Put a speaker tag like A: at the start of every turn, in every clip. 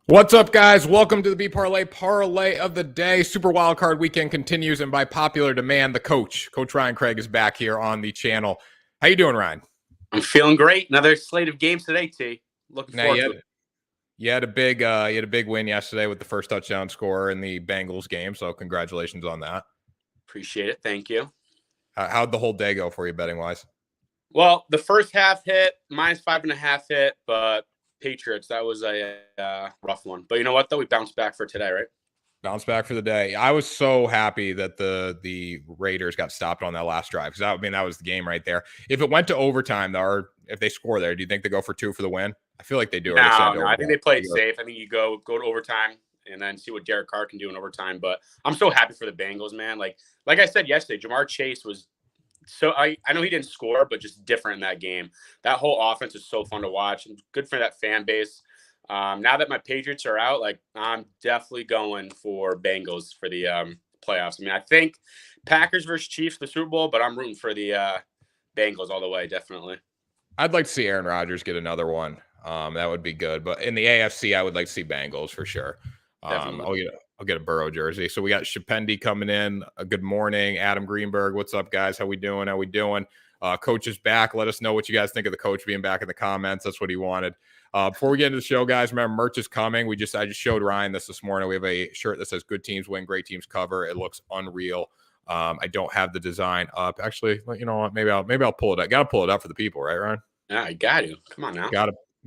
A: What's up, guys? Welcome to the B Parlay of the day. Super Wildcard Weekend continues, and by popular demand, the Coach Ryan Craig, is back here on the channel. How you doing, Ryan?
B: I'm feeling great. Another slate of games today, T. Looking
A: Now,
B: forward to it.
A: you had a big win yesterday with the first touchdown scorer in the Bengals game, so congratulations on that.
B: Appreciate it. Thank you.
A: How'd the whole day go for you, betting-wise?
B: Well, the first half hit, -5.5 hit, but Patriots, that was a rough one. But you know what, though? We bounced back for today, right?
A: Bounce back for the day. I was so happy that the Raiders got stopped on that last drive, because that was the game right there. If it went to overtime, or if they score there, do you think they go for 2 for the win? I feel like they do.
B: No, I think they played safe. I think you go to overtime and then see what Derek Carr can do in overtime. But I'm so happy for the Bengals, man. Like I said yesterday, Jamar Chase was so I know he didn't score, but just different in that game. That whole offense is so fun to watch and good for that fan base. Now that my Patriots are out, like I'm definitely going for Bengals for the playoffs. I mean, I think Packers versus Chiefs the Super Bowl, but I'm rooting for the Bengals all the way, definitely.
A: I'd like to see Aaron Rodgers get another one. That would be good. But in the AFC, I would like to see Bengals for sure. I'll get a Burrow jersey. So we got Shapendi coming in. Good morning, Adam Greenberg. What's up, guys? How we doing? Coach is back. Let us know what you guys think of the coach being back in the comments. That's what he wanted. Before we get into the show, guys, remember merch is coming. I just showed Ryan this morning. We have a shirt that says "Good teams win, great teams cover." It looks unreal. I don't have the design up. Actually, you know what? Maybe I'll pull it up. Got to pull it up for the people, right, Ryan?
B: Yeah, I got to. Come on now.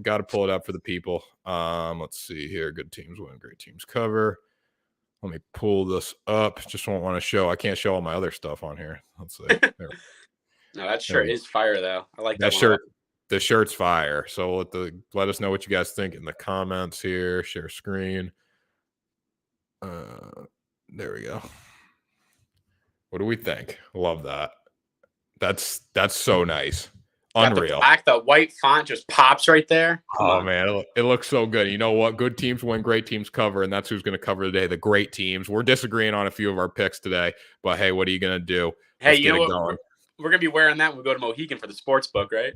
A: Got to pull it up for the people. Let's see here. Good teams win, great teams cover. Let me pull this up. Just won't want to show. I can't show all my other stuff on here. Let's see.
B: No, that shirt is fire, though. I like that
A: shirt. The shirt's fire. So let us know what you guys think in the comments here. Share screen. There we go. What do we think? Love that. That's so nice. Unreal.
B: The white font just pops right there.
A: Man, it looks so good. You know what? Good teams win, great teams cover, and that's who's going to cover today. The great teams. We're disagreeing on a few of our picks today, but hey, what are you going to do?
B: Hey, you know what? We're going to be wearing that when we go to Mohegan for the sports book, right?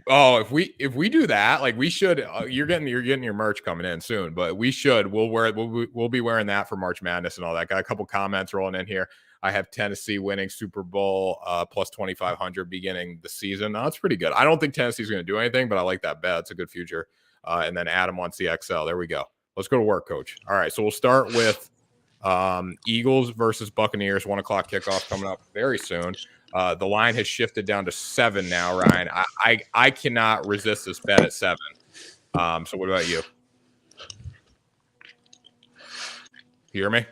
A: Oh, if we do that, like we should. You're getting your merch coming in soon, but we should. We'll be wearing that for March Madness and all that. Got a couple comments rolling in here. I have Tennessee winning Super Bowl plus 2,500 beginning the season. That's pretty good. I don't think Tennessee's going to do anything, but I like that bet. It's a good future. And then Adam wants the XL. There we go. Let's go to work, Coach. All right, so we'll start with Eagles versus Buccaneers. 1 o'clock kickoff coming up very soon. The line has shifted down to 7 now, Ryan. I cannot resist this bet at 7. So what about you? You hear me?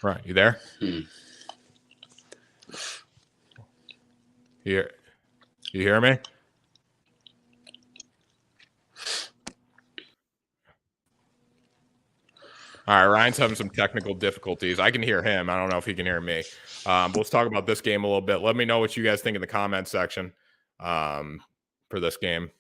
A: Right, you there? You hear me? All right, Ryan's having some technical difficulties. I can hear him. I don't know if he can hear me. Let's talk about this game a little bit. Let me know what you guys think in the comment section for this game.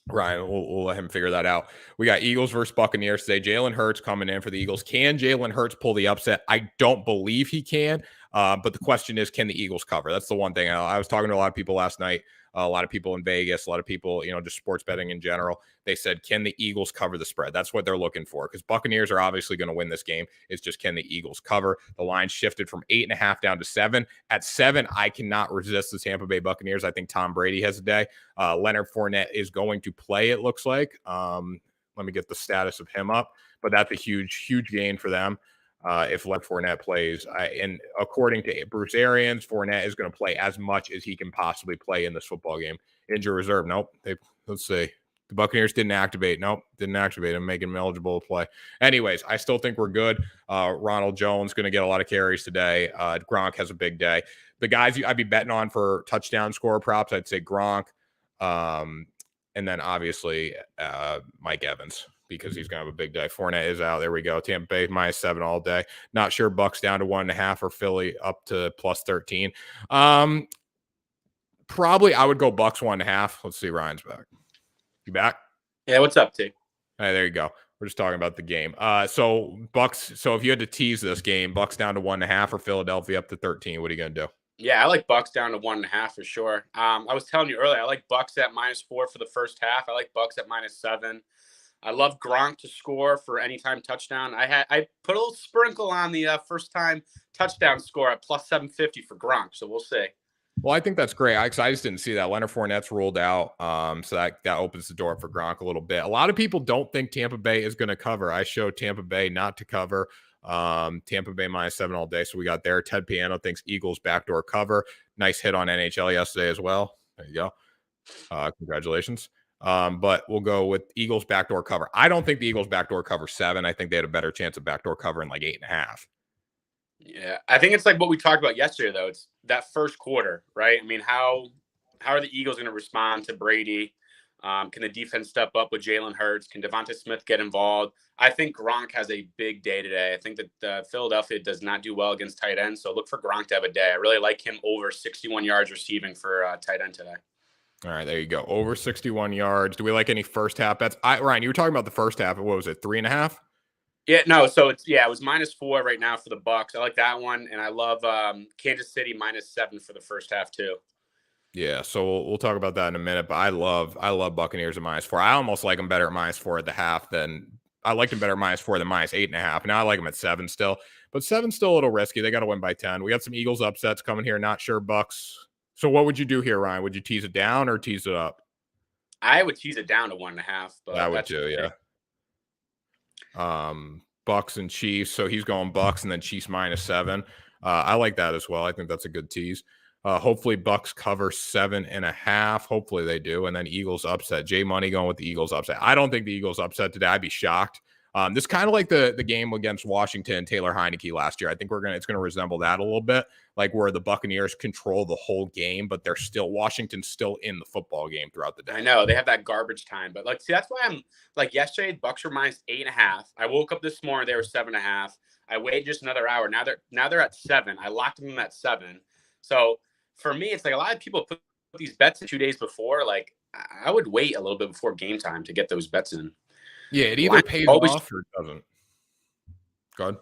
A: Ryan, we'll let him figure that out. We got Eagles versus Buccaneers today. Jalen Hurts coming in for the Eagles. Can Jalen Hurts pull the upset? I don't believe he can, but the question is, can the Eagles cover? That's the one thing. I was talking to a lot of people last night, a lot of people in Vegas, a lot of people, just sports betting in general. They said, can the Eagles cover the spread? That's what they're looking for, because Buccaneers are obviously going to win this game. It's just, can the Eagles cover? The line shifted from 8.5 down to 7. At 7, I cannot resist the Tampa Bay Buccaneers. I think Tom Brady has a day. Leonard Fournette is going to play, it looks like. Let me get the status of him up. But that's a huge gain for them if Leonard Fournette plays. And according to Bruce Arians, Fournette is going to play as much as he can possibly play in this football game. Injury reserve. Nope. Let's see. The Buccaneers didn't activate. Nope, didn't activate him, making him eligible to play. Anyways, I still think we're good. Ronald Jones going to get a lot of carries today. Gronk has a big day. The guys I'd be betting on for touchdown scorer props, I'd say Gronk. And then obviously Mike Evans, because he's going to have a big day. Fournette is out. There we go. Tampa Bay -7 all day. Not sure Bucks down to 1.5 or Philly up to plus 13. Probably I would go Bucks 1.5. Let's see. Ryan's back. You back?
B: Yeah, what's up, T?
A: Hey, there you go. We're just talking about the game. So Bucks. So if you had to tease this game, Bucks down to 1.5 or Philadelphia up to 13, what are you going to do?
B: Yeah, I like Bucks down to 1.5 for sure. I was telling you earlier, I like Bucks at -4 for the first half. I like Bucks at -7. I love Gronk to score for anytime touchdown. I put a little sprinkle on the first time touchdown score at +750 for Gronk. So we'll see.
A: Well, I think that's great. I just didn't see that. Leonard Fournette's ruled out. So that opens the door for Gronk a little bit. A lot of people don't think Tampa Bay is going to cover. I showed Tampa Bay not to cover. Tampa Bay -7 all day. So we got there. Ted Piano thinks Eagles backdoor cover. Nice hit on NHL yesterday as well. There you go. Congratulations. But we'll go with Eagles backdoor cover. I don't think the Eagles backdoor cover 7. I think they had a better chance of backdoor covering like 8.5.
B: Yeah, I think it's like what we talked about yesterday, though. It's that first quarter, right? I mean, how are the Eagles going to respond to Brady? Can the defense step up with Jalen Hurts? Can Devonta Smith get involved? I think Gronk has a big day today. I think that Philadelphia does not do well against tight ends, so look for Gronk to have a day. I really like him over 61 yards receiving for tight end today.
A: All right, there you go. Over 61 yards. Do we like any first half bets? Ryan, you were talking about the first half. What was it? 3.5?
B: Yeah, no. So it was -4 right now for the Bucks. I like that one, and I love Kansas City -7 for the first half too.
A: Yeah, so we'll talk about that in a minute. But I love Buccaneers at -4. I almost like them better at -4 at the half than I liked them better at -4 than -8.5. Now I like them at 7 still, but 7's still a little risky. They got to win by 10. We got some Eagles upsets coming here. Not sure Bucks. So what would you do here, Ryan? Would you tease it down or tease it up?
B: I would tease it down to 1.5, but
A: I would too. Yeah. Bucks and Chiefs. So he's going Bucks and then Chiefs -7. I like that as well. I think that's a good tease. Hopefully Bucks cover 7.5. Hopefully they do. And then Eagles upset. Jay Money going with the Eagles upset. I don't think the Eagles upset today. I'd be shocked. This kind of like the game against Washington, Taylor Heineke last year. I think it's gonna resemble that a little bit, like where the Buccaneers control the whole game, but Washington's still in the football game throughout the day.
B: I know they have that garbage time, but see, that's why I'm like yesterday. Bucks were -8.5. I woke up this morning, they were 7.5. I waited just another hour. Now they're at 7. I locked them at 7. So for me, it's like a lot of people put these bets in 2 days before. Like I would wait a little bit before game time to get those bets in.
A: Yeah, it either pays off or it doesn't. Go ahead.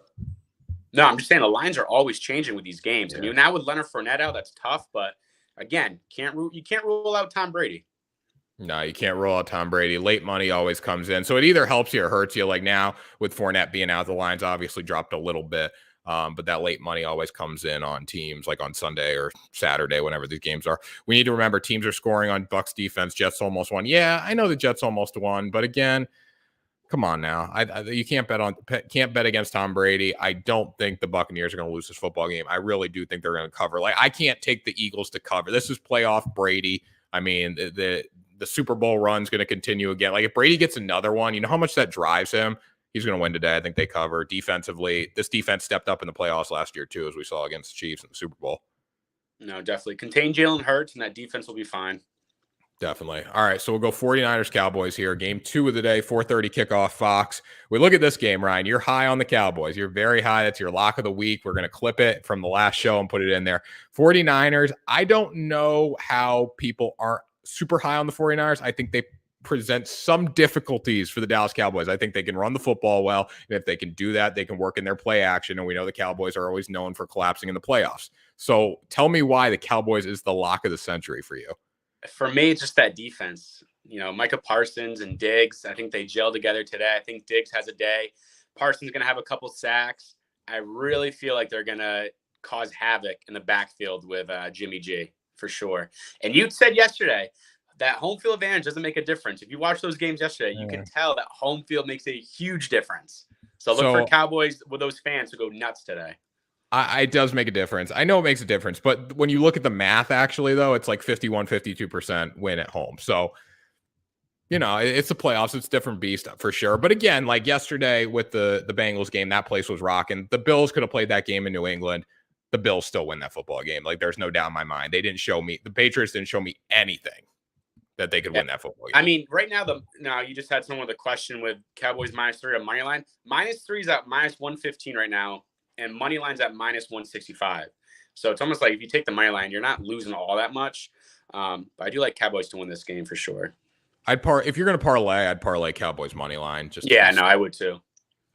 B: No, I'm just saying the lines are always changing with these games. Yeah. And now with Leonard Fournette out, that's tough. But again, you can't rule out Tom Brady.
A: No, you can't rule out Tom Brady. Late money always comes in. So it either helps you or hurts you. Like now with Fournette being out, the lines obviously dropped a little bit. But that late money always comes in on teams like on Sunday or Saturday, whenever these games are. We need to remember teams are scoring on Bucks defense. Jets almost won. Yeah, I know the Jets almost won. But again, come on now. You can't bet against Tom Brady. I don't think the Buccaneers are going to lose this football game. I really do think they're going to cover. Like I can't take the Eagles to cover. This is playoff Brady. I mean, the Super Bowl run's going to continue again. Like if Brady gets another one, you know how much that drives him. He's going to win today. I think they cover defensively. This defense stepped up in the playoffs last year too, as we saw against the Chiefs in the Super Bowl.
B: No, definitely contain Jalen Hurts, and that defense will be fine.
A: Definitely. All right, so we'll go 49ers Cowboys here. Game 2 of the day, 4:30 kickoff, Fox. We look at this game, Ryan. You're high on the Cowboys. You're very high. That's your lock of the week. We're going to clip it from the last show and put it in there. 49ers, I don't know how people aren't super high on the 49ers. I think they present some difficulties for the Dallas Cowboys. I think they can run the football well. And if they can do that, they can work in their play action. And we know the Cowboys are always known for collapsing in the playoffs. So tell me why the Cowboys is the lock of the century for you.
B: For me, it's just that defense. You know, Micah Parsons and Diggs, I think they gel together today. I think Diggs has a day. Parsons going to have a couple sacks. I really feel like they're going to cause havoc in the backfield with Jimmy G, for sure. And you said yesterday that home field advantage doesn't make a difference. If you watch those games yesterday, you can tell that home field makes a huge difference. So look for Cowboys with those fans to go nuts today.
A: It does make a difference. I know it makes a difference, but when you look at the math, actually, though, it's like 52% win at home. So, you know, it's the playoffs. It's a different beast for sure. But again, like yesterday with the Bengals game, that place was rocking. The Bills could have played that game in New England. The Bills still win that football game. Like, there's no doubt in my mind. The Patriots didn't show me anything that they could win that football game.
B: I mean, right now, you just had someone with a question with Cowboys -3 on money line. -3 is at -115 right now. And money line's at -165. So it's almost like if you take the money line, you're not losing all that much. But I do like Cowboys to win this game for sure.
A: If you're going to parlay, I'd parlay Cowboys money line.
B: I would too.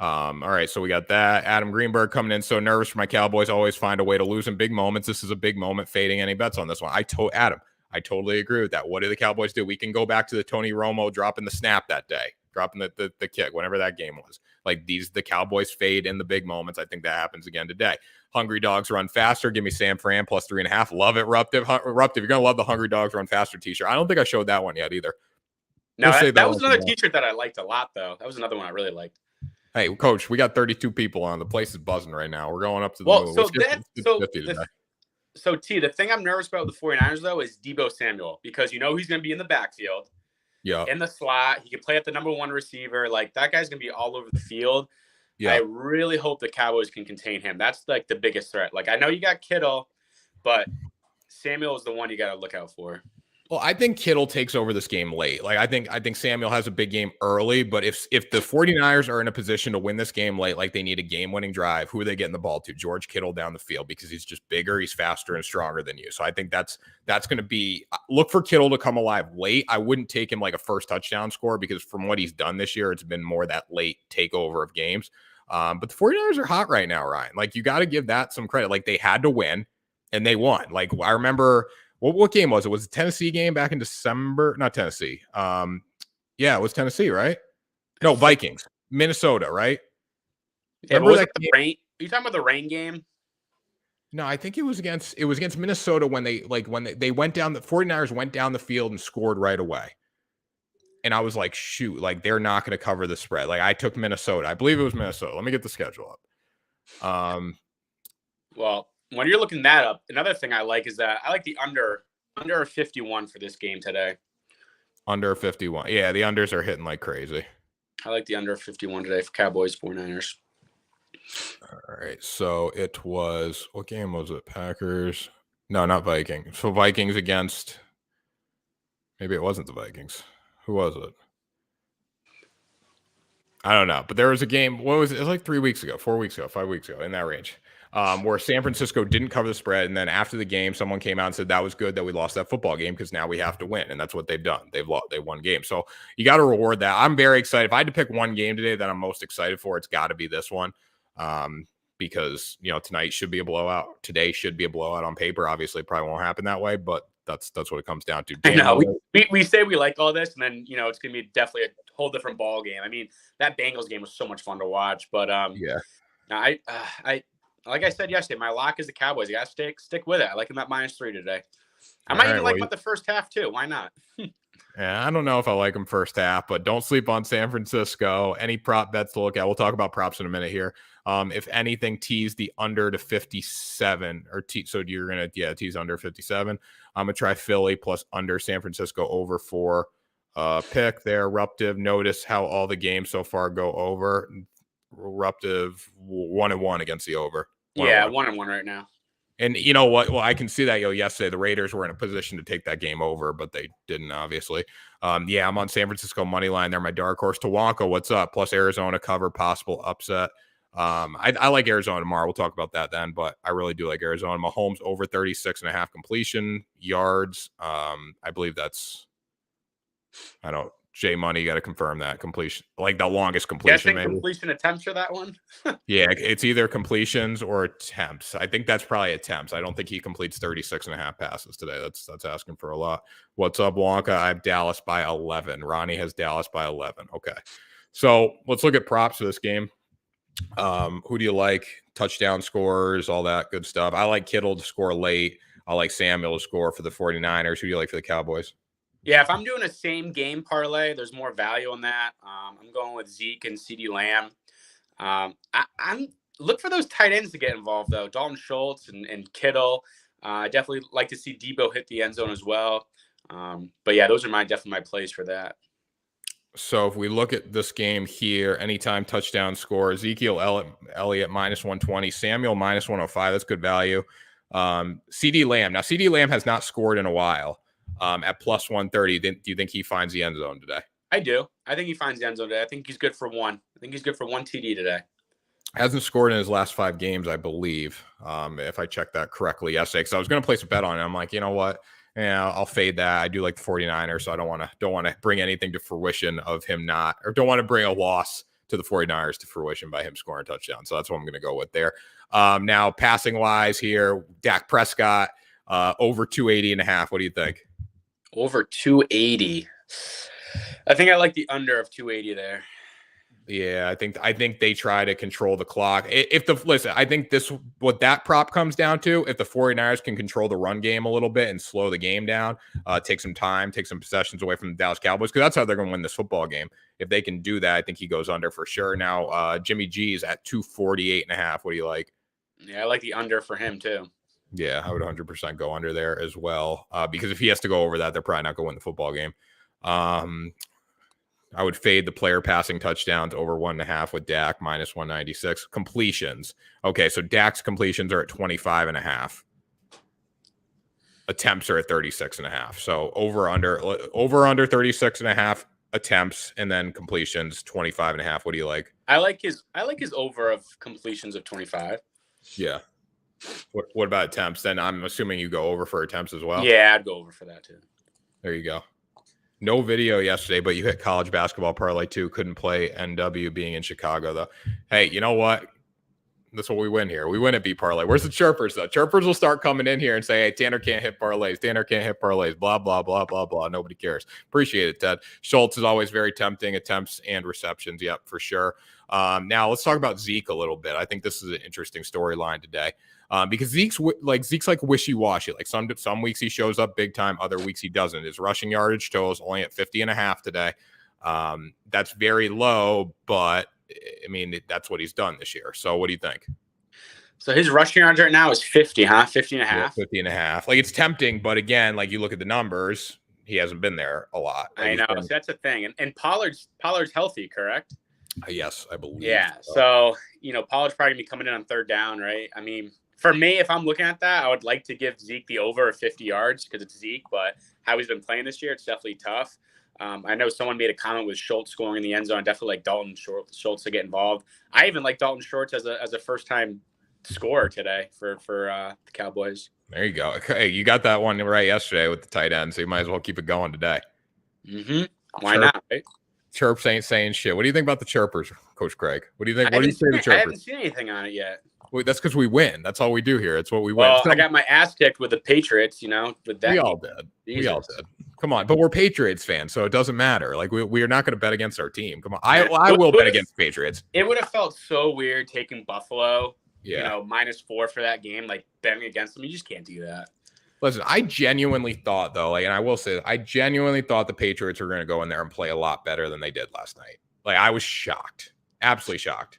A: All right, so we got that. Adam Greenberg coming in, so nervous for my Cowboys. Always find a way to lose in big moments. This is a big moment. Fading any bets on this one. Adam, I totally agree with that. What did the Cowboys do? We can go back to the Tony Romo dropping the snap that day, dropping the kick, whatever that game was. Like the Cowboys fade in the big moments. I think that happens again today. Hungry Dogs Run Faster. Give me Sam Fran plus 3.5. Love it, Ruptive. Ruptive, you're gonna love the Hungry Dogs Run Faster t-shirt. I don't think I showed that one yet either.
B: No, that was another t-shirt that I liked a lot, though. That was another one I really liked.
A: Hey, Coach, we got 32 people on. The place is buzzing right now. We're going up to the moon.
B: So the thing I'm nervous about with the 49ers, though, is Deebo Samuel, because you know he's going to be in the backfield.
A: Yeah.
B: In the slot. He can play at the number 1 receiver. Like, that guy's going to be all over the field. Yeah. I really hope the Cowboys can contain him. That's, like, the biggest threat. Like, I know you got Kittle, but Samuel is the one you got to look out for.
A: Well, I think Kittle takes over this game late. Like I think Samuel has a big game early, but if the 49ers are in a position to win this game late, like they need a game-winning drive, who are they getting the ball to? George Kittle down the field, because he's just bigger, he's faster and stronger than you. So I think that's going to be, look for Kittle to come alive late. I wouldn't take him like a first touchdown score, because from what he's done this year, it's been more that late takeover of games. But the 49ers are hot right now, Ryan. Like you got to give that some credit. Like they had to win and they won. Like I remember, what game was it? Was it Tennessee game back in December? Not Tennessee. Yeah, it was Tennessee, right? No, Vikings. Minnesota, right?
B: Yeah, remember that the rain? Are you talking about the rain game?
A: No, I think it was against Minnesota when they went down, the 49ers went down the field and scored right away. And I was like, shoot, like they're not going to cover the spread. Like I took Minnesota. I believe it was Minnesota. Let me get the schedule up.
B: Well, when you're looking that up, another thing I like is that I like the under 51 for this game today.
A: Under 51. Yeah, the unders are hitting like crazy.
B: I like the under 51 today for Cowboys 49ers.
A: All right. So it was, what game was it? Packers? No, not Vikings. So Vikings against, maybe it wasn't the Vikings. Who was it? I don't know. But there was a game, what was it? It was like 3 weeks ago, 4 weeks ago, 5 weeks ago, in that range. Where San Francisco didn't cover the spread. And then after the game, someone came out and said that was good that we lost that football game, because now we have to win. And that's what they've done. They won games. So you got to reward that. I'm very excited. If I had to pick one game today that I'm most excited for, it's got to be this one. Because, tonight should be a blowout. Today should be a blowout on paper. Obviously, it probably won't happen that way, but that's what it comes down to.
B: I know. We say we like all this, and then, it's going to be definitely a whole different ball game. I mean, that Bengals game was so much fun to watch. But, yeah. I like I said yesterday, my lock is the Cowboys. You got to stick with it. I like them at -3 today. I might even like them at the first half, too. Why not?
A: Yeah, I don't know if I like them first half, but don't sleep on San Francisco. Any prop bets to look at? We'll talk about props in a minute here. If anything, tease the under to 57, so you're gonna tease under 57. I'm gonna try Philly plus under San Francisco over 4. Pick there, Ruptive. Notice how all the games so far go over. Ruptive 1-1 against the over.
B: 1-1 right now.
A: And you know what? Well, I can see that, yesterday the Raiders were in a position to take that game over, but they didn't, obviously. I'm on San Francisco money line. They're my dark horse. Tawanka, what's up? Plus Arizona cover, possible upset. I like Arizona tomorrow. We'll talk about that then, but I really do like Arizona. Mahomes over 36.5 completion yards. I believe that's, J Money, you got to confirm that completion, like the longest completion.
B: Maybe completion attempts for that one.
A: Yeah, it's either completions or attempts. I think that's probably attempts. I don't think he completes 36.5 passes today. That's asking for a lot. What's up, Wonka? I have Dallas by 11. Ronnie has Dallas by 11. Okay, so let's look at props for this game. Who do you like? Touchdown scores, all that good stuff. I like Kittle to score late. I like Samuel to score for the 49ers. Who do you like for the Cowboys?
B: Yeah, if I'm doing a same game parlay, there's more value on that. I'm going with Zeke and CeeDee Lamb. I'm look for those tight ends to get involved, though. Dalton Schultz and Kittle. I definitely like to see Deebo hit the end zone as well. But yeah, those are definitely my plays for that.
A: So if we look at this game here, anytime touchdown score, Ezekiel Elliott -120, Samuel -105. That's good value. CeeDee Lamb. Now, CeeDee Lamb has not scored in a while. At +130, do you think he finds the end zone today?
B: I do. I think he finds the end zone today. I think he's good for one. I think he's good for one TD today.
A: Hasn't scored in his last 5 games, I believe, if I checked that correctly yesterday. Because I was going to place a bet on it. I'm like, you know what? Yeah, I'll fade that. I do like the 49ers, so I don't want to bring anything to fruition of him not, or don't want to bring a loss to the 49ers to fruition by him scoring a touchdown. So that's what I'm going to go with there. Now, passing wise here, Dak Prescott, over 280.5. What do you think?
B: Over 280. I think I like the under of 280 there.
A: Yeah, I think they try to control the clock. I think what that prop comes down to, if the 49ers can control the run game a little bit and slow the game down, take some time, take some possessions away from the Dallas Cowboys, because that's how they're going to win this football game. If they can do that, I think he goes under for sure. Now, Jimmy G is at 248.5. What do you like?
B: Yeah, I like the under for him too.
A: Yeah, I would 100% go under there as well, because if he has to go over that, they're probably not going to win the football game. I would fade the player passing touchdowns over 1.5 with Dak minus 196. Completions. Okay, so Dak's completions are at 25.5. Attempts are at 36.5. So over under 36.5 attempts, and then completions 25.5. What do you like?
B: I like his over of completions of 25.
A: Yeah. What about attempts? Then I'm assuming you go over for attempts as well.
B: Yeah, I'd go over for that too.
A: There you go. No video yesterday, but you hit college basketball parlay too. Couldn't play NW being in Chicago though. Hey, you know what? That's what we win here. We win at B parlay. Where's the chirpers though? Chirpers will start coming in here and say, "Hey, Tanner can't hit parlays. Tanner can't hit parlays." Blah blah blah blah blah. Nobody cares. Appreciate it, Ted. Schultz is always very tempting. Attempts and receptions. Yep, for sure. Now let's talk about Zeke a little bit. I think this is an interesting storyline today. Because Zeke's like wishy-washy. Like some weeks he shows up big time, other weeks he doesn't. His rushing yardage total is only at 50.5 today. That's very low, but I mean that's what he's done this year. So what do you think?
B: So his rushing yards right now is 50, huh? 50.5.
A: Yeah, 50.5. Like it's tempting, but again, like you look at the numbers, he hasn't been there a lot. Like
B: I know. So that's a thing. And Pollard's healthy, correct?
A: Yes, I believe.
B: Yeah. So Pollard's probably gonna be coming in on third down, right? I mean, for me, if I'm looking at that, I would like to give Zeke the over of 50 yards because it's Zeke, but how he's been playing this year, it's definitely tough. I know someone made a comment with Schultz scoring in the end zone. I definitely like Dalton Schultz to get involved. I even like Dalton Schultz as a first-time scorer today for the Cowboys.
A: There you go. Okay, you got that one right yesterday with the tight end, so you might as well keep it going today.
B: Mm-hmm. Why not, right?
A: Chirps ain't saying shit. What do you think about the chirpers, Coach Craig? What do you think? What do you say to the chirpers?
B: I haven't seen anything on it yet.
A: Well, that's because we win. That's all we do here. It's what we win.
B: Well, I got my ass kicked with the Patriots, with that.
A: We all did. Jesus. We all did. Come on. But we're Patriots fans, so it doesn't matter. Like, we are not going to bet against our team. Come on. I will bet against the Patriots.
B: It would have felt so weird taking Buffalo, -4 for that game, like betting against them. You just can't do that.
A: Listen, I genuinely thought, though, and I will say, I genuinely thought the Patriots were going to go in there and play a lot better than they did last night. Like, I was shocked. Absolutely shocked.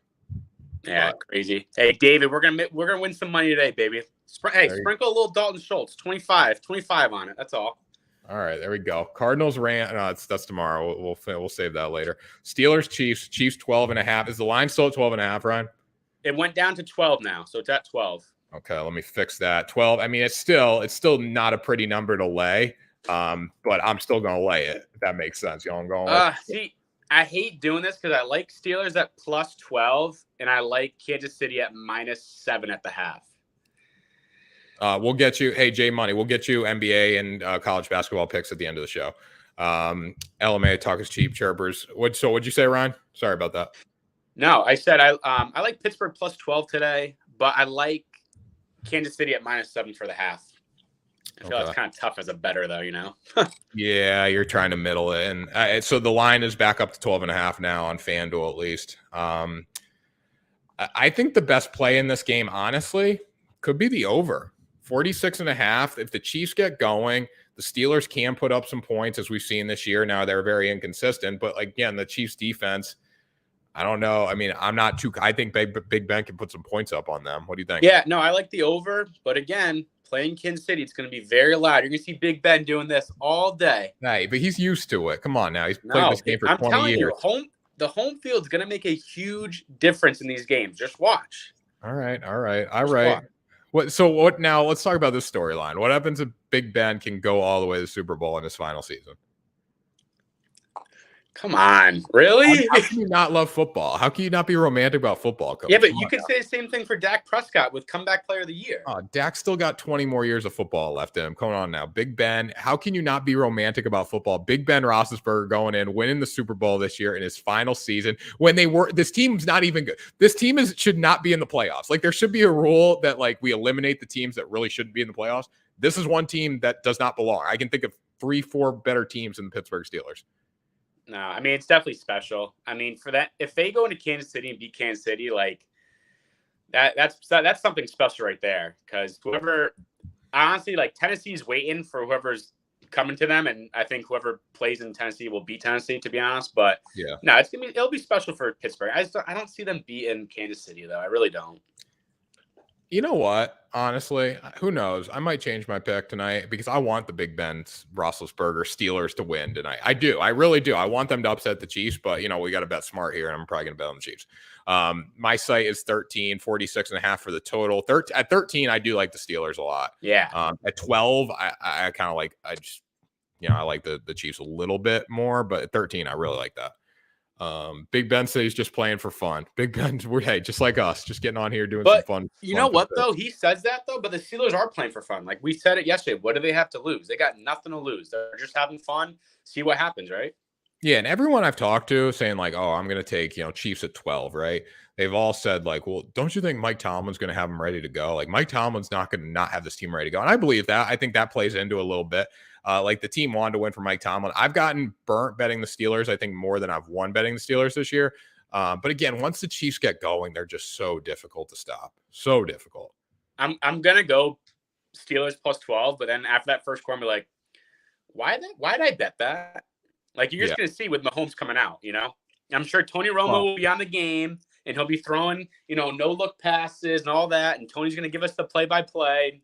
B: Yeah, crazy. Hey, David, we're gonna win some money today, baby. Sprinkle a little Dalton Schultz, 25 on it. That's all.
A: All right, there we go. Cardinals ran. No, that's tomorrow. We'll save that later. Steelers, Chiefs. Chiefs 12.5. Is the line still at 12.5, Ryan?
B: It went down to 12 now, so it's at 12.
A: Okay, let me fix that. 12. I mean, it's still not a pretty number to lay, but I'm still gonna lay it. If that makes sense. You know, I'm going.
B: See, I hate doing this because I like Steelers at +12, and I like Kansas City at -7 at the half.
A: We'll get you. Hey, Jay Money, we'll get you NBA and college basketball picks at the end of the show. LMA talk is cheap. Chirpers. What'd you say, Ryan? Sorry about that.
B: No, I said I like Pittsburgh +12 today, but I like Kansas City at -7 for the half. I feel that's kind of tough as a bettor, though,
A: Yeah, you're trying to middle it. And so the line is back up to 12.5 now on FanDuel, at least. I think the best play in this game, honestly, could be the over. 46.5. If the Chiefs get going, the Steelers can put up some points, as we've seen this year. Now, they're very inconsistent. But, again, the Chiefs' defense, I don't know. I mean, I think Big Ben can put some points up on them. What do you think?
B: Yeah, no, I like the over. But, again, playing Kansas City, it's going to be very loud. You're going to see Big Ben doing this all day.
A: Hey, but he's used to it. Come on now. He's played this game for 20 years.
B: The home field's going to make a huge difference in these games. Just watch.
A: All right. Now let's talk about this storyline. What happens if Big Ben can go all the way to the Super Bowl in his final season?
B: Come on, really?
A: How can you not love football? How can you not be romantic about football, Coach?
B: Yeah, but you could say the same thing for Dak Prescott with comeback player of the year.
A: Dak still got 20 more years of football left in him. Come on now. Big Ben, how can you not be romantic about football? Big Ben Roethlisberger going in, winning the Super Bowl this year in his final season when this team's not even good. This team should not be in the playoffs. Like, there should be a rule that, like, we eliminate the teams that really shouldn't be in the playoffs. This is one team that does not belong. I can think of 3-4 better teams than the Pittsburgh Steelers.
B: No, I mean, it's definitely special. I mean, for that, if they go into Kansas City and beat Kansas City, like, that's something special right there. Because honestly, like, Tennessee's waiting for whoever's coming to them, and I think whoever plays in Tennessee will beat Tennessee, to be honest. But
A: yeah,
B: no, it'll be special for Pittsburgh. I don't see them beating Kansas City though. I really don't.
A: You know what? Honestly, who knows? I might change my pick tonight because I want the Big Ben Roethlisberger Steelers to win tonight. I do. I really do. I want them to upset the Chiefs, but, we got to bet smart here, and I'm probably going to bet on the Chiefs. My site is 13, 46.5 for the total. At 13, I do like the Steelers a lot.
B: Yeah.
A: At 12, I kind of like, I like the Chiefs a little bit more, but at 13, I really like that. Big Ben says he's just playing for fun. Big Ben's just like us, just getting on here doing some fun.
B: You know what, though? He says that, though, but the Steelers are playing for fun. Like we said it yesterday. What do they have to lose? They got nothing to lose. They're just having fun. See what happens, right?
A: Yeah, and everyone I've talked to saying like, oh, I'm going to take, Chiefs at 12, right? They've all said like, well, don't you think Mike Tomlin's going to have them ready to go? Like Mike Tomlin's not going to not have this team ready to go. And I believe that. I think that plays into a little bit. Like the team wanted to win for Mike Tomlin. I've gotten burnt betting the Steelers, I think, more than I've won betting the Steelers this year. But again, once the Chiefs get going, they're just so difficult to stop. So difficult.
B: I'm gonna go Steelers plus 12, but then after that first quarter, I'm like, why did I bet that? Like you're just gonna see with Mahomes coming out, I'm sure Tony Romo will be on the game and he'll be throwing, no look passes and all that, and Tony's gonna give us the play-by-play.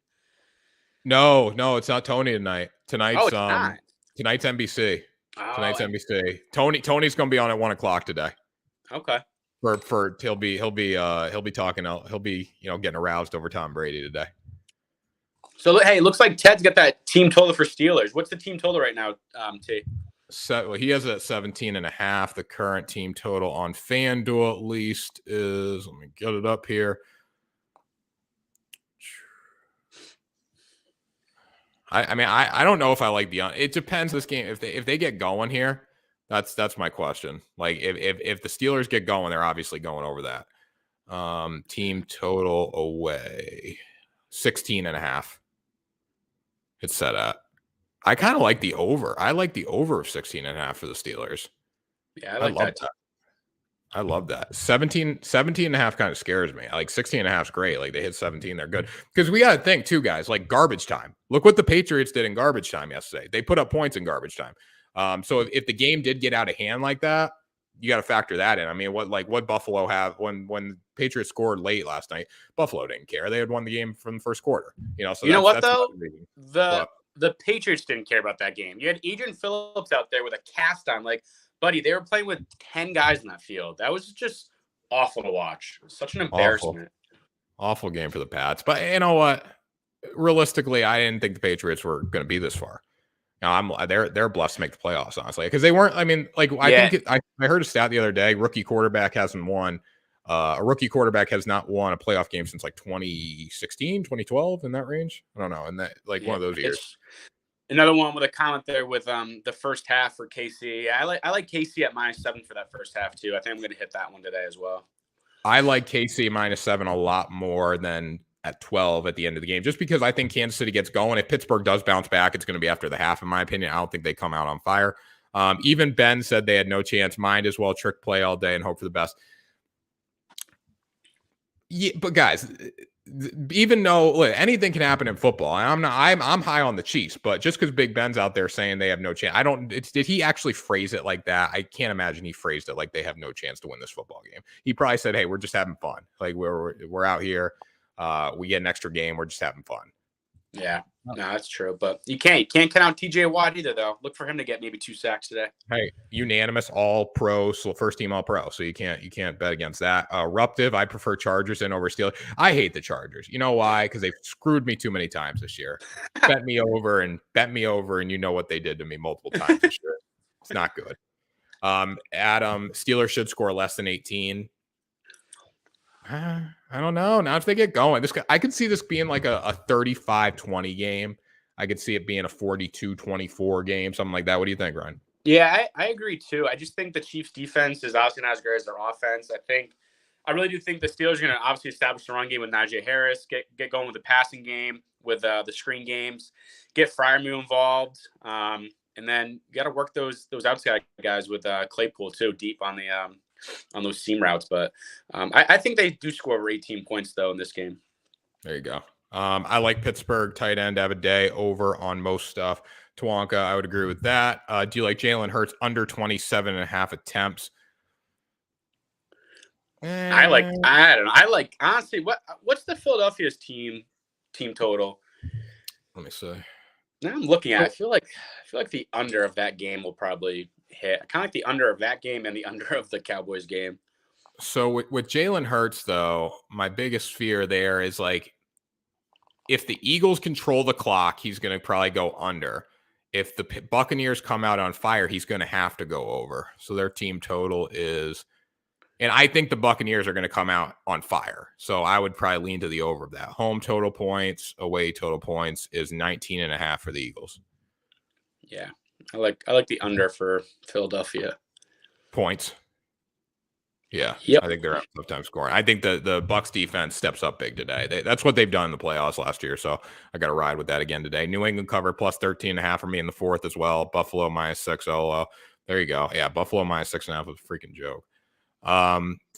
A: No, it's not Tony tonight. Tonight's tonight's NBC. Tonight's NBC. Tony's gonna be on at 1:00 today.
B: Okay.
A: He'll be talking. He'll be getting aroused over Tom Brady today.
B: So hey, it looks like Ted's got that team total for Steelers. What's the team total right now, T?
A: He has it at 17.5. The current team total on FanDuel at least is. Let me get it up here. I mean, I don't know if I like it depends this game. If they get going here, that's my question. Like if the Steelers get going, they're obviously going over that. Team total away 16.5. It's set at. I kind of like the over. I like the over of 16.5 for the Steelers.
B: Yeah, I love that.
A: I love that. 17.5 kind of scares me. Like 16.5 is great. Like they hit 17, they're good. Because we got to think too, guys, like garbage time. Look what the Patriots did in garbage time yesterday. They put up points in garbage time. So if the game did get out of hand like that, you got to factor that in. I mean, what Buffalo have when Patriots scored late last night, Buffalo didn't care. They had won the game from the first quarter. So
B: the Patriots didn't care about that game. You had Adrian Phillips out there with a cast on. Like, buddy, they were playing with 10 guys in that field. That was just awful to watch. Such an embarrassment.
A: Awful game for the Pats. But you know what? Realistically, I didn't think the Patriots were going to be this far. Now they're blessed to make the playoffs, honestly, because they weren't. I mean, like I heard a stat the other day. Rookie quarterback hasn't won. A rookie quarterback has not won a playoff game since like 2016, 2012, in that range. I don't know, in that one of those years.
B: Another one with a comment there with the first half for KC. I like KC at -7 for that first half too. I think I'm going to hit that one today as well.
A: I like KC -7 a lot more than at 12 at the end of the game, just because I think Kansas City gets going. If Pittsburgh does bounce back, it's going to be after the half, in my opinion. I don't think they come out on fire. Even Ben said they had no chance. Might as well trick play all day and hope for the best. Yeah, but guys, even though anything can happen in football, and I'm high on the Chiefs, but just because Big Ben's out there saying they have no chance, did he actually phrase it like that? I can't imagine he phrased it like they have no chance to win this football game. He probably said, hey, we're just having fun. Like we're out here. We get an extra game. We're just having fun.
B: Yeah, no, that's true. But you can't count out TJ Watt either, though. Look for him to get maybe 2 sacks today.
A: Hey, unanimous all pro, so first team all pro. So you can't bet against that. Eruptive, I prefer Chargers in over Steelers. I hate the Chargers. You know why? Because they've screwed me too many times this year. bet me over, and you know what they did to me multiple times this year. It's not good. Adam, Steelers should score less than 18. I don't know. Now if they get going, I could see this being like a 35-20 game. I could see it being a 42-24 game, something like that. What do you think, Ryan?
B: Yeah, I agree too. I just think the Chiefs defense is obviously not as great as their offense. I really do think the Steelers are going to obviously establish the run game with Najee Harris, get going with the passing game, with the screen games, get Freiermuth involved, and then you got to work those outside guys with Claypool too, deep on the on those seam routes. But I think they do score over 18 points though in this game.
A: There you go. I like Pittsburgh tight end to have a day over on most stuff. Tawanka, I would agree with that. Do you like Jalen Hurts under 27.5 attempts?
B: I don't know. I like, honestly, what's the Philadelphia's team total?
A: Let me see.
B: Now I'm looking at it. I feel like the under of that game will probably hit. I kind of like the under of that game and the under of the Cowboys game.
A: So with Jalen Hurts, though, my biggest fear there is like if the Eagles control the clock, he's going to probably go under. If the Buccaneers come out on fire, he's going to have to go over. So their team total is, and I think the Buccaneers are going to come out on fire. So I would probably lean to the over of that. Home total points, away total points is 19.5 for the Eagles.
B: Yeah. I like the under for Philadelphia.
A: Points. Yeah.
B: Yep.
A: I think they're up tough time scoring. I think the Bucs defense steps up big today. That's what they've done in the playoffs last year. So I got to ride with that again today. New England cover plus 13.5 for me in the fourth as well. Buffalo -6 OLO. There you go. Yeah. Buffalo -6.5 was a freaking joke.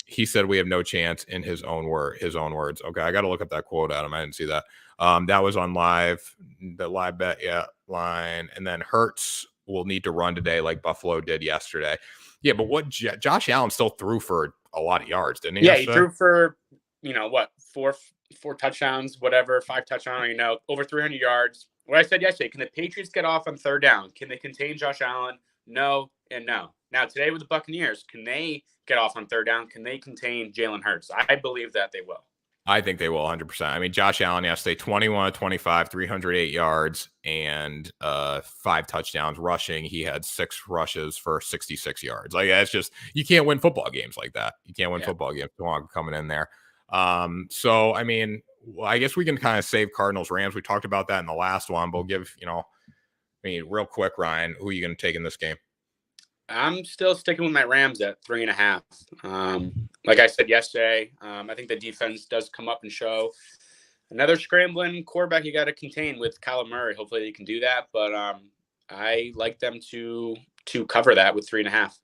A: He said we have no chance in his own words. Okay. I got to look up that quote, Adam. I didn't see that. That was on the live bet. Yeah. Line. And then Hurts will need to run today like Buffalo did yesterday. Yeah, but what Josh Allen still threw for a lot of yards, didn't he?
B: Yeah, he threw for, four touchdowns, whatever, 5 touchdowns, over 300 yards. What I said yesterday, can the Patriots get off on third down? Can they contain Josh Allen? No and no. Now, today with the Buccaneers, can they get off on third down? Can they contain Jalen Hurts? I believe that they will.
A: I think they will 100%. I mean, Josh Allen yesterday, 21-25, 308 yards and 5 touchdowns rushing. He had 6 rushes for 66 yards. Like, it's just, you can't win football games like that. You can't win football games coming in there. So, I mean, I guess we can kind of save Cardinals Rams. We talked about that in the last one, but we'll give, real quick, Ryan, who are you going to take in this game?
B: I'm still sticking with my Rams at 3.5. Like I said yesterday, I think the defense does come up and show. Another scrambling quarterback you got to contain with Kyler Murray. Hopefully they can do that, but I like them to cover that with 3.5.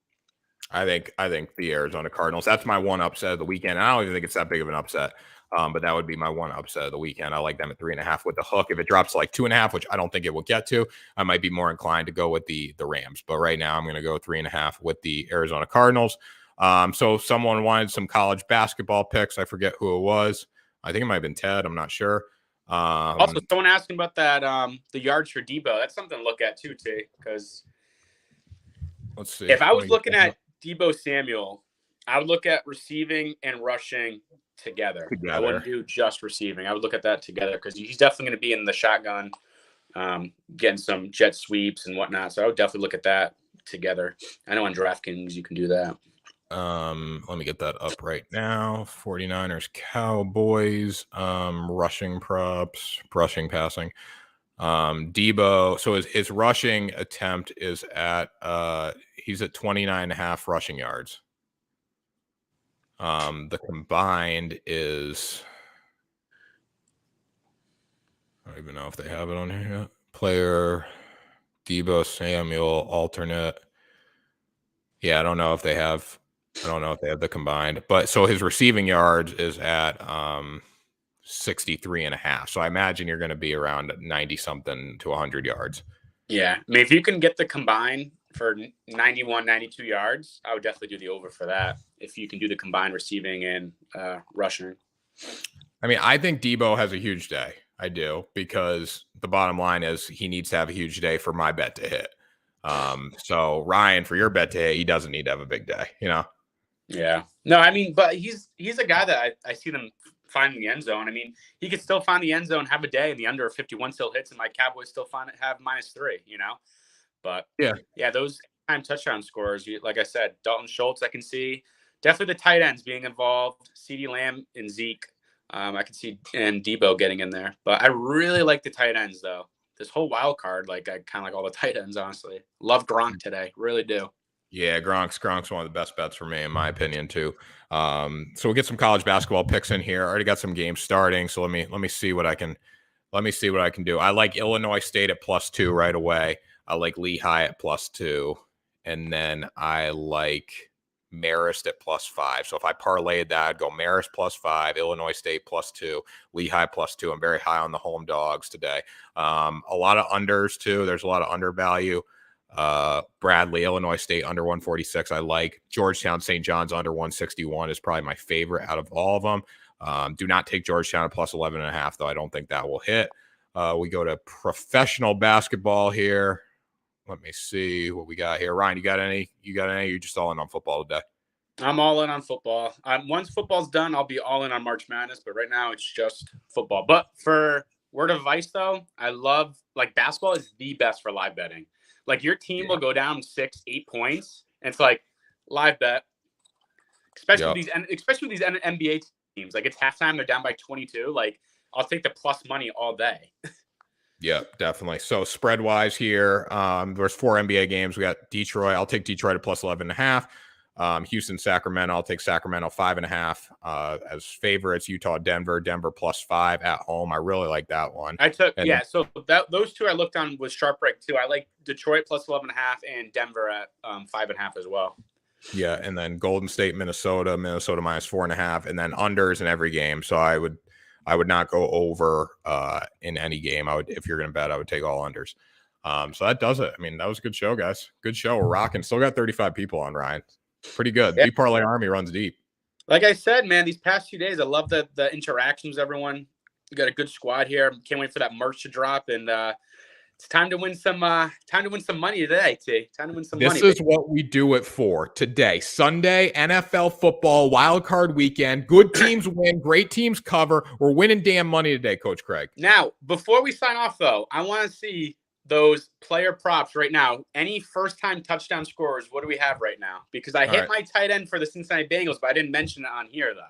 A: I think the Arizona Cardinals. That's my one upset of the weekend. I don't even think it's that big of an upset. But that would be my one upset of the weekend. I like them at 3.5 with the hook. If it drops to like 2.5, which I don't think it will get to, I might be more inclined to go with the Rams. But right now, I'm going to go 3.5 with the Arizona Cardinals. So someone wanted some college basketball picks. I forget who it was. I think it might have been Ted. I'm not sure.
B: Also, someone asking about that the yards for Debo. That's something to look at too, T. Because
A: let's see.
B: If I was looking at Debo Samuel, I would look at receiving and rushing together. I wouldn't do just receiving. I would look at that together because he's definitely going to be in the shotgun, getting some jet sweeps and whatnot. So I would definitely look at that together. I know on DraftKings you can do that.
A: Let me get that up right now. 49ers, Cowboys, rushing props, rushing, passing. Debo. So his rushing attempt is at he's at 29.5 rushing yards. The combined is, I don't even know if they have it on here yet. Player, Debo Samuel, alternate. Yeah, I don't know if they have the combined. But so his receiving yards is at 63.5. So I imagine you're going to be around 90 something to 100 yards.
B: Yeah. I mean, if you can get the combined for 91, 92 yards, I would definitely do the over for that. If you can do the combined receiving and rushing. I
A: mean, I think Debo has a huge day. I do, because the bottom line is he needs to have a huge day for my bet to hit. So Ryan, for your bet to hit, he doesn't need to have a big day,
B: Yeah. No, I mean, but he's a guy that I see them finding the end zone. I mean, he could still find the end zone, have a day, and the under 51 still hits, and my Cowboys still have -3, But yeah, those time touchdown scorers, like I said, Dalton Schultz, I can see. Definitely the tight ends being involved. CeeDee Lamb and Zeke. I can see and Debo getting in there. But I really like the tight ends, though. This whole wild card, like I kind of like all the tight ends, honestly. Love Gronk today. Really do.
A: Yeah, Gronk's one of the best bets for me, in my opinion, too. So we'll get some college basketball picks in here. I already got some games starting, so let me see what I can do. I like Illinois State at +2 right away. I like Lehigh at +2, and then I like Marist at +5. So if I parlayed that, I'd go Marist +5, Illinois State +2, Lehigh +2. I'm very high on the home dogs today. A lot of unders too. There's a lot of undervalue. Bradley, Illinois State under 146. I like Georgetown, St. John's under 161 is probably my favorite out of all of them. Do not take Georgetown at +11.5, though. I don't think that will hit. We go to professional basketball here. Let me see what we got here. Ryan, you got any? You're just all in on football today?
B: I'm all in on football. Once football's done, I'll be all in on March Madness. But right now, it's just football. But for word of advice, though, I love basketball is the best for live betting. Like your team will go down 6-8 points, and it's like live bet. Especially with these NBA teams. Like it's halftime, they're down by 22. Like I'll take the plus money all day.
A: Yeah, definitely. So spread wise here, there's 4 NBA games. We got Detroit. I'll take Detroit at +11.5. Houston, Sacramento. I'll take Sacramento 5.5 as favorites. Utah, Denver +5 at home. I really like that one.
B: So those two I looked on with Sharp Break too. I like Detroit +11.5 and Denver at 5.5 as well.
A: Yeah, and then Golden State, Minnesota -4.5, and then unders in every game. So I would not go over in any game. If you're going to bet, I would take all unders. So that does it. I mean, that was a good show, guys. Good show. We're rocking. Still got 35 people on, Ryan. Pretty good.
B: Yeah.
A: The Parlay Army runs deep.
B: Like I said, man, these past few days, I love the interactions, everyone. You got a good squad here. Can't wait for that merch to drop. And it's time to win some money today, T. Time to win some money.
A: This is what we do it for today. Sunday, NFL football, wild card weekend. Good teams win, great teams cover. We're winning damn money today, Coach Craig.
B: Now, before we sign off, though, I want to see those player props right now. Any first-time touchdown scorers, what do we have right now? Because I hit my tight end for the Cincinnati Bengals, but I didn't mention it on here, though.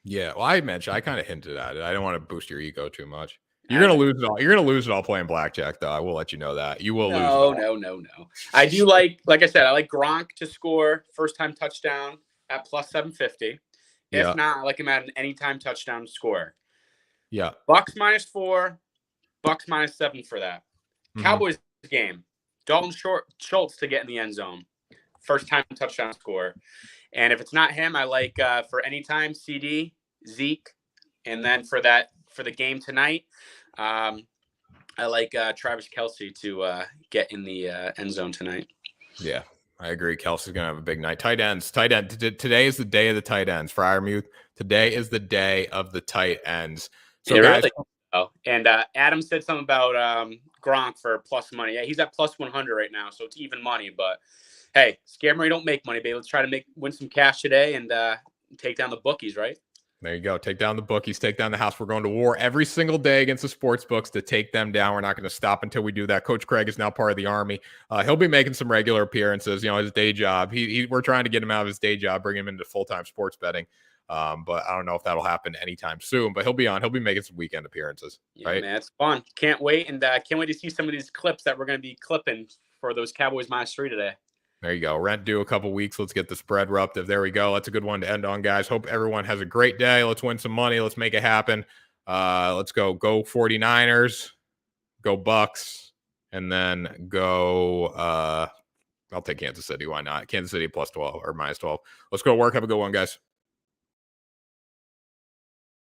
A: Yeah, well, I kind of hinted at it. I don't want to boost your ego too much. You're gonna lose it all. You're gonna lose it all playing blackjack, though. I will let you know that you will lose.
B: No. I do like I said, I like Gronk to score first-time touchdown at +750. If not, I like him at an anytime touchdown score.
A: Yeah,
B: Bucks -4, Bucks -7 for that. Cowboys game, Dalton Schultz to get in the end zone, first-time touchdown score. And if it's not him, I like for anytime CD, Zeke, and then for the game tonight, I like Travis Kelce to get in the end zone tonight.
A: Yeah, I agree. Kelsey's going to have a big night. Tight end. Today is the day of the tight ends. Freiermuth, today is the day of the tight ends. So, guys.
B: Really, and Adam said something about Gronk for plus money. Yeah, he's at +100 right now, so it's even money. But, hey, scare money don't make money, baby. Let's try to win some cash today and take down the bookies, right?
A: There you go. Take down the bookies, take down the house. We're going to war every single day against the sports books to take them down. We're not going to stop until we do that. Coach Craig is now part of the Army. He'll be making some regular appearances, his day job. We're trying to get him out of his day job, bring him into full-time sports betting. But I don't know if that'll happen anytime soon, but he'll be making some weekend appearances.
B: Yeah,
A: right?
B: Man, it's fun. Can't wait. And can't wait to see some of these clips that we're going to be clipping for those Cowboys -3 today.
A: There you go. Rent due a couple weeks. Let's get the spread eruptive. There we go. That's a good one to end on, guys. Hope everyone has a great day. Let's win some money. Let's make it happen. Let's go 49ers, go Bucks, and then go I'll take Kansas City. Why not? Kansas City +12 or -12. Let's go to work. Have a good one, guys.